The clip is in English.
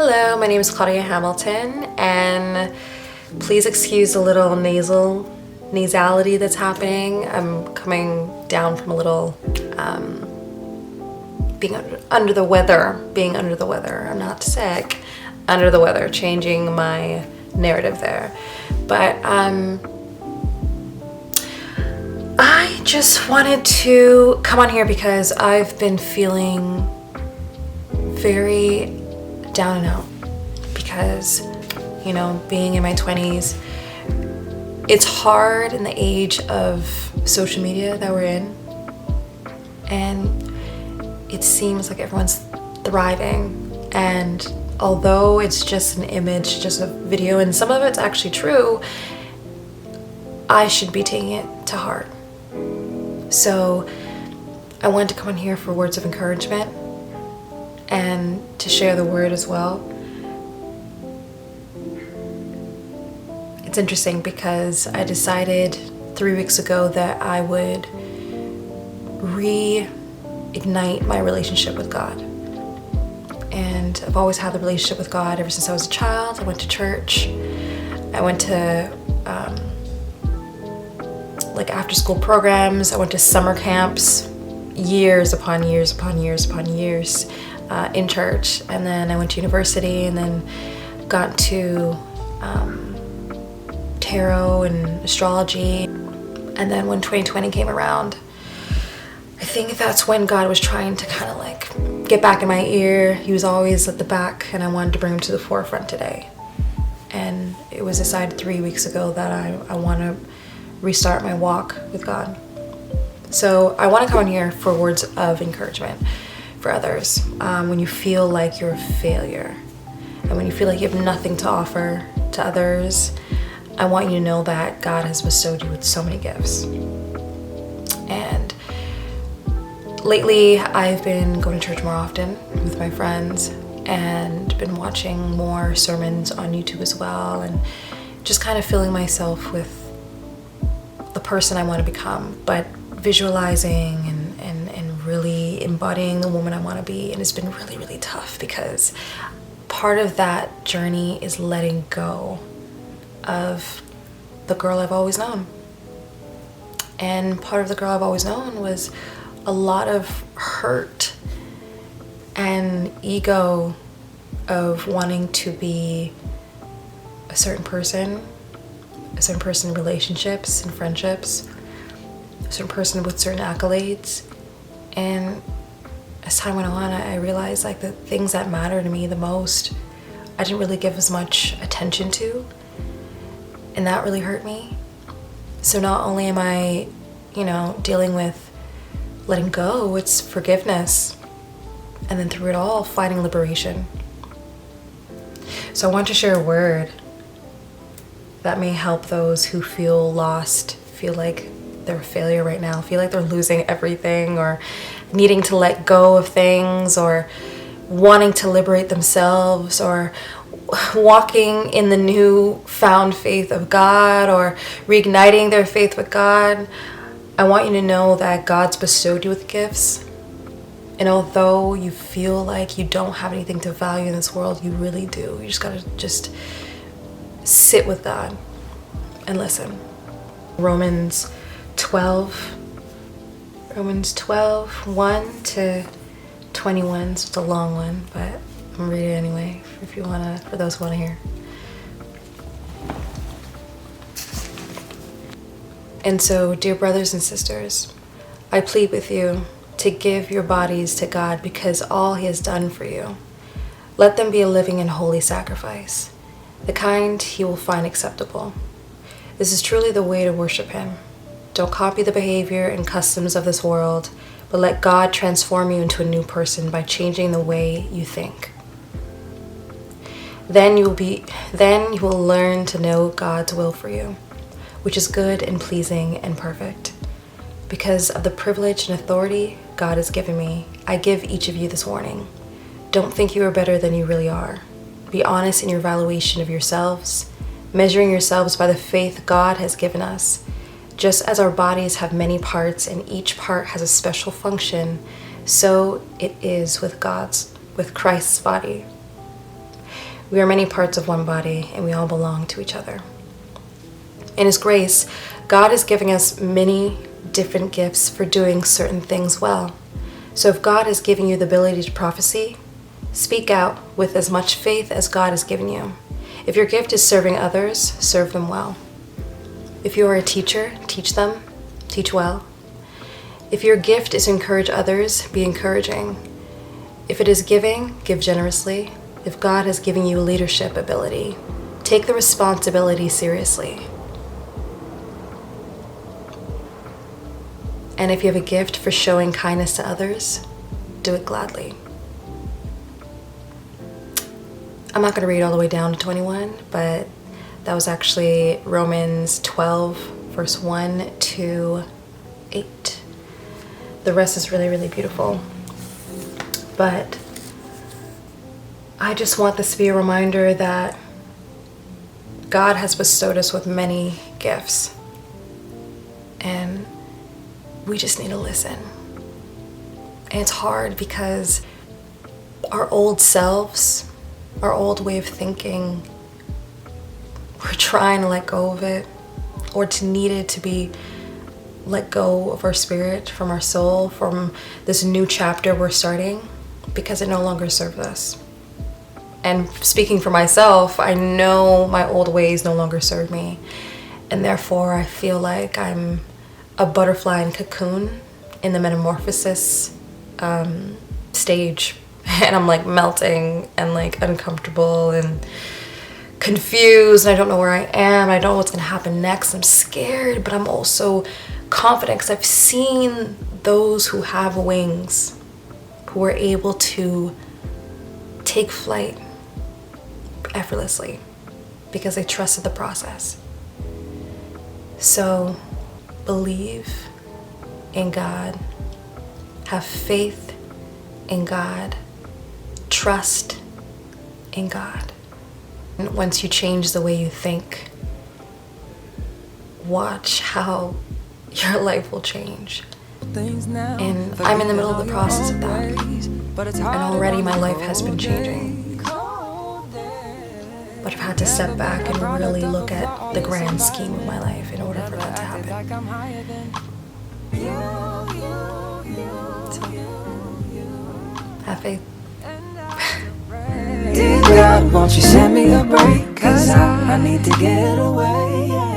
Hello, my name is Claudia Hamilton, and please excuse the little nasality that's happening. I'm coming down from a little being under the weather. I'm not sick, under the weather, changing my narrative there. But I just wanted to come on here because I've been feeling very down and out because, being in my 20s, it's hard in the age of social media that we're in, and it seems like everyone's thriving, and although it's just an image, just a video, and some of it's actually true, I should be taking it to heart. So I wanted to come on here for words of encouragement and to share the word as well. It's interesting because I decided 3 weeks ago that I would reignite my relationship with God. And I've always had the relationship with God ever since I was a child. I went to church. I went to after school programs. I went to summer camps years upon years in church, and then I went to university, and then got to tarot and astrology. And then when 2020 came around, I think that's when God was trying to kind of get back in my ear. He was always at the back, and I wanted to bring him to the forefront today. And it was decided 3 weeks ago that I want to restart my walk with God. So I want to come on here for words of encouragement for others. When you feel like you're a failure and when you feel like you have nothing to offer to others, I want you to know that God has bestowed you with so many gifts. And lately I've been going to church more often with my friends and been watching more sermons on YouTube as well, and just kind of filling myself with the person I want to become, but visualizing and really embodying the woman I want to be. And it's been really, really tough because part of that journey is letting go of the girl I've always known. And part of the girl I've always known was a lot of hurt and ego of wanting to be a certain person in relationships and friendships, a certain person with certain accolades. And as time went on, I realized the things that matter to me the most, I didn't really give as much attention to, and that really hurt me. So not only am I, dealing with letting go, it's forgiveness, and then through it all, finding liberation. So I want to share a word that may help those who feel lost, feel like they're a failure right now, feel like they're losing everything, or needing to let go of things, or wanting to liberate themselves, or walking in the new found faith of God, or reigniting their faith with God. I want you to know that God's bestowed you with gifts. And although you feel like you don't have anything to value in this world, you really do. You just gotta sit with God and listen. Romans 12, 1 to 21. So it's a long one, but I'm reading it anyway for those who want to hear. And so, dear brothers and sisters, I plead with you to give your bodies to God because all he has done for you. Let them be a living and holy sacrifice, the kind he will find acceptable. This is truly the way to worship him. Don't copy the behavior and customs of this world, but let God transform you into a new person by changing the way you think. Then you will learn to know God's will for you, which is good and pleasing and perfect. Because of the privilege and authority God has given me, I give each of you this warning. Don't think you are better than you really are. Be honest in your evaluation of yourselves, measuring yourselves by the faith God has given us. Just as our bodies have many parts and each part has a special function, so it is with Christ's body. We are many parts of one body, and we all belong to each other. In His grace, God is giving us many different gifts for doing certain things well. So if God is giving you the ability to prophesy, speak out with as much faith as God has given you. If your gift is serving others, serve them well. If you are a teacher, teach them, teach well. If your gift is to encourage others, be encouraging. If it is giving, give generously. If God has given you leadership ability, take the responsibility seriously. And if you have a gift for showing kindness to others, do it gladly. I'm not going to read all the way down to 21, but that was actually Romans 12, verse 1 to 8. The rest is really, really beautiful. But I just want this to be a reminder that God has bestowed us with many gifts. And we just need to listen. And it's hard because our old selves, our old way of thinking, we're trying to let go of it, or to need it to be let go of our spirit, from our soul, from this new chapter we're starting, because it no longer serves us. And speaking for myself, I know my old ways no longer serve me, and therefore I feel like I'm a butterfly in cocoon in the metamorphosis stage, and I'm like melting and like uncomfortable and confused, and I don't know where I am, I don't know what's gonna happen next. I'm scared, but I'm also confident because I've seen those who have wings, who are able to take flight effortlessly because they trusted the process. So believe in God, have faith in God, trust in God. And once you change the way you think, watch how your life will change. And I'm in the middle of the process of that. And already my life has been changing. But I've had to step back and really look at the grand scheme of my life in order for that to happen. So, have faith. Dear God, won't you send me a break? 'Cause I need to get away.